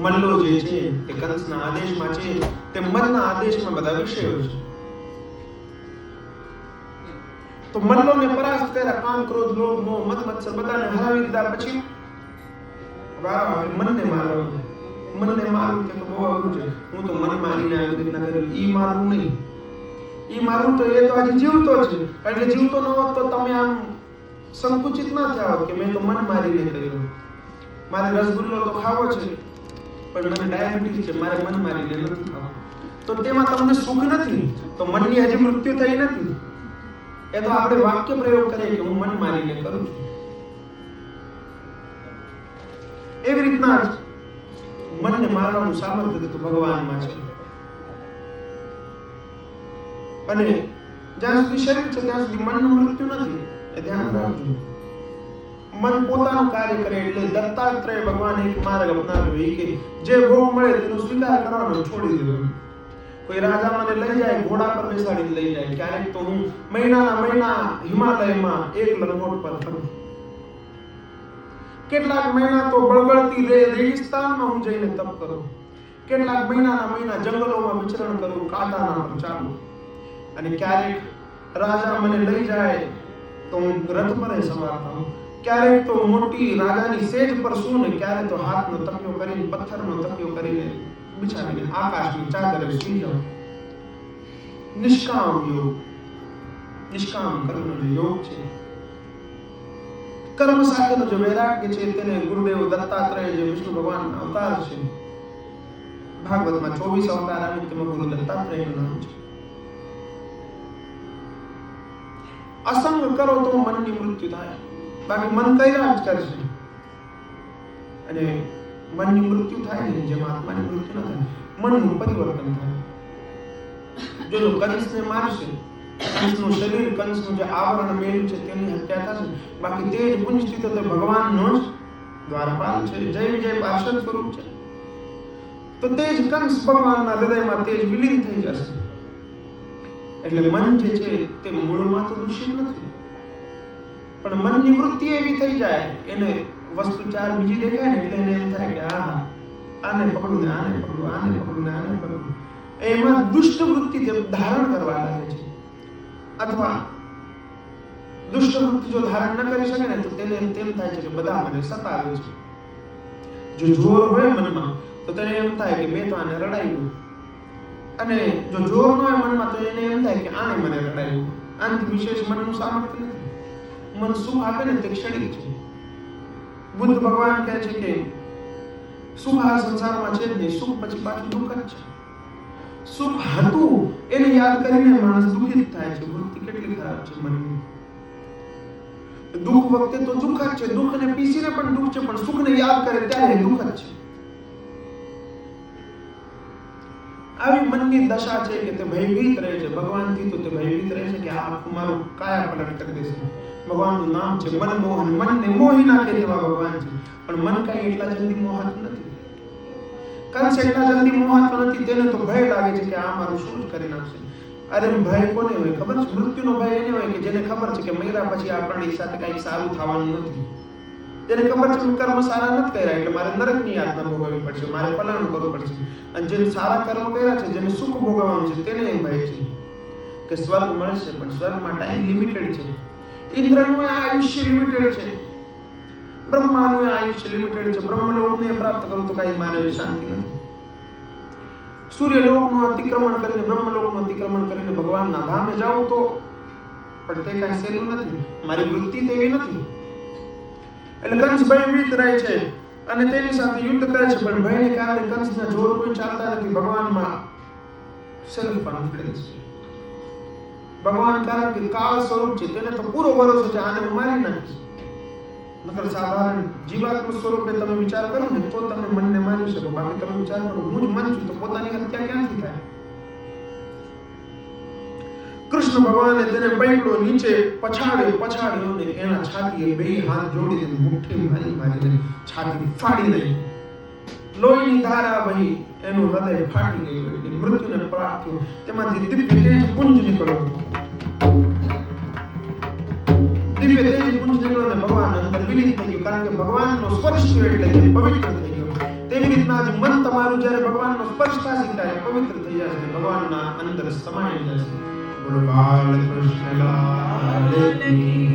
મલ્લો જે છે એ કંસના આદેશમાં છે, તે મનના આદેશમાં બધા વિષયો છે. તો મલ્લોને પરાસ્ત કર્યા, કામ, ક્રોધ, લોભ, મોહ, મદ, મત્સર બધાને હરાવી દીધા. પછી વારો આવે મનને મારવાનો. મનને મારવું તે તો બહુ અઘરું છે. હું તો મન મારીને આવી રીતના કર્યું. ઈ મારવું નહીં. ઈ મારવું તો એ તો આજે જીવતો છે. કારણ કે જીવતો ન હોત તો તમે આમ સંકુચિત ના થયા હોત કે મેં તો મન મારીને કર્યું. મારે રસગુલ્લો તો ખાવો છે, પણ મને ડાયાબિટીસ છે, મારે મન મારીને નથી ખાવું. તો તેમાં તમને સુખ નથી. તો મનની હજી મૃત્યુ થઈ નથી. એ તો આપણે વાક્ય પ્રયોગ કરીએ કે હું મન મારીને કરું છું. એવી રીતના જ મનને મારવાનું સામર્થ્ય તો ભગવાનમાં છે. અને જ્યાં સુધી શરીર છે ત્યાં સુધી મનનું મૃત્યુ નથી. એ ધ્યાન રાખજો. મન પોતાનું કાર્ય કરે. એટલે દત્તાત્રેય ભગવાન એક માર્ગ અપનાવ્યો કે જે ભોગ મળે તેનો સ્વીકાર કરવાનો, છોડી દેવાનો. કોઈ રાજા મને લઈ જાય, ઘોડા પર બેસાડીને લઈ જાય. ક્યારેક તો હું મહિનાના મહિના હિમાલયમાં એક લંગોટ પર ફરું. કેટલાક મહિના તો બળબળતી રેગિસ્તાનમાં હું જઈને તપ કરું. કેટલાક મહિનાના મહિના જંગલોમાં વિચરણ કરું, કાંટાના પર ચાલું. અને ક્યારેક રાજા મને લઈ જાય તો હું રથ પર સવાર થાઉં. ક્યારેક તો મોટી રાજાની સેજ પર સૂઉં ને ક્યારેક તો હાથનો તકિયો કરીને, પથ્થરનો તકિયો કરીને બિછાવીને આકાશની ચાદરે સૂઈ જાઉં. નિષ્કામ યોગ, નિષ્કામ કર્મનો યોગ છે. કર્મ સાથેનો જે વૈરાગ્ય છે તેને ગુરુદેવ દત્તાત્રેય જે વિષ્ણુ ભગવાનના અવતાર છે, ભાગવતમાં 24 અવતાર આવે તેમાં ગુરુ દત્તાત્રેયનું નામ છે. અસંગ કરો તો મનની મૃત્યુ થાય. બાકી મન કર્યા જ કરશે. અને મનની મૃત્યુ થાય ને જેમ આત્માની મૃત્યુ ન થાય, મનનું પરિવર્તન થાય. જો કંસને મારશે, કંસનું શરીર, કંસનું જે આવરણ મેળ્યું છે તેની હત્યા થશે. બાકી તે જ પુંજ સ્થિત તે ભગવાનનો જ દ્વારપાલ છે, જય વિજય પાર્ષદ સ્વરૂપ છે. તો તે જ કંસ ભગવાનના હૃદયમાં તે જ વિલીન થઈ જશે. એટલે મન જે છે તે મૂળમાં તો દૂષિત નથી, પણ મનની વૃત્તિ એવી થઈ જાય, એને વસ્તુ ચાર બીજી દેખાય ને એટલે એને એમ થાય કે આને પકડું ને આને પકડું, આને પકડું ને આને પકડું. એમાં દુષ્ટ વૃત્તિ તે ધારણ કરવા લાગે છે. અથવા દુષ્ટ વૃત્તિ જો ધારણ ન કરી શકે ને તો તેને તેમ થાય છે કે બધા મને સતાવે છે. જો જોર હોય મનમાં તો તેને એમ થાય કે મેં તો આને રડાવ્યું. અને જો જોર ન હોય મનમાં તો એને એમ થાય કે આને મને રડાવ્યું. આનાથી વિશેષ મનનું સામર્થ્ય નથી. મન સુખ આપે ને તે ક્ષણિક છે. બુદ્ધ ભગવાન કહે છે કે સુખ આ સંસારમાં છે જ નહીં, સુખ પછી પાછું દુઃખ જ છે. સુખ હતું એને યાદ કરીને માણસ દુઃખિત થાય છે. વૃત્તિ કેટલી ખરાબ છે મનની. દુઃખ વખતે તો દુઃખ જ છે, દુઃખને પીસીને પણ દુઃખ છે, પણ સુખને યાદ કરે ત્યારે દુઃખ જ છે. આવી મનની દશા છે કે તે ભયભીત રહે છે ભગવાનથી. તો તે ભયભીત રહે છે કે આ આખું મારું કાયા પલટ કરી દેશે. ભગવાનનું નામ છે મનમોહન. મનને મોહી નાખે તેવા ભગવાન છે. પણ મન કઈ એટલા જલ્દી મોહાતું નથી. કંસ એટલા જલ્દી મોહાતો નથી. તેને તો ભય લાગે છે કે આ મારું શું જ કરી નાખશે. અરે ભય કોને હોય ખબર છે? મૃત્યુનો ભય એને હોય કે જેને ખબર છે કે મર્યા પછી આપણી સાથે કંઈક સારું થવાનું નથી. જેને ખબર છે કે કર્મ સારા નથી કર્યા એટલે મારે નરકની યાતના ભોગવવી પડશે, મારે ફલાણું કરવું પડશે. અને જેને સારા કર્મ કર્યા છે, જેને સુખ ભોગવવાનું છે, તેને એમ ભય છે કે સ્વર્ગ મળશે, પણ સ્વર્ગમાં ટાઈમ લિમિટેડ છે. ઇન્દ્રનું આયુષ્ય લિમિટેડ છે, બ્રહ્માનું આયુષ્ય લિમિટેડ છે. બ્રહ્મલોકને પ્રાપ્ત કરું તો કઈ મારે શાંતિ નથી. સૂર્યલોકનું અતિક્રમણ કરીને, બ્રહ્મલોકનું અતિક્રમણ કરીને ભગવાનના ધામે જાઉં તો પણ તે કઈ સહેલું નથી. મારી વૃત્તિ તેવી નથી. એટલે કંસ ભયભીત રહે છે અને તેની સાથે યુદ્ધ કરે છે, પણ ભયને કારણે કંસના જોર કોઈ ચાલતા નથી. ભગવાનમાં સેલ્ફ કોન્ફિડન્સ છે. ભગવાન કારણ કે કાળ સ્વરૂપ છે, તેને તો પૂરો ભરોસો છે આને હું મારી નાખીશ. નકર સાધારણ જીવાત્મ સ્વરૂપે તમે વિચાર કરો ને તો તમે મનને મારી શકો. બાકી તમે વિચાર કરો હું જ મન છું તો પોતાની હત્યા ક્યાંથી થાય? કૃષ્ણ ભગવાને તેને પૈકડો નીચે પછાડ્યો ને એના છાતીએ બે હાથ જોડીને મુઠ્ઠી મારી છાતી ફાડી દઈ. લોહીની ધારા વહી, એનું હૃદય ફાટી ગયું, મૃત્યુને પ્રાપ્ત થયું. તેમાંથી દિવ્ય તેજ પુંજ નીકળ્યો. દિવ્ય દિવ્ય તેજ પુંજ નીકળ્યો ને ભગવાન અંદર વિલીન થઈ ગયું, કારણ કે ભગવાનનો સ્પર્શ થયો એટલે તે પવિત્ર થઈ ગયો. તેવી રીતના જ મન તમારું જ્યારે ભગવાનનો સ્પર્શ થશે ત્યારે પવિત્ર થઈ જશે, ભગવાનના અંદર સમાઈ જશે. બોલો બાલકૃષ્ણ લાલ કી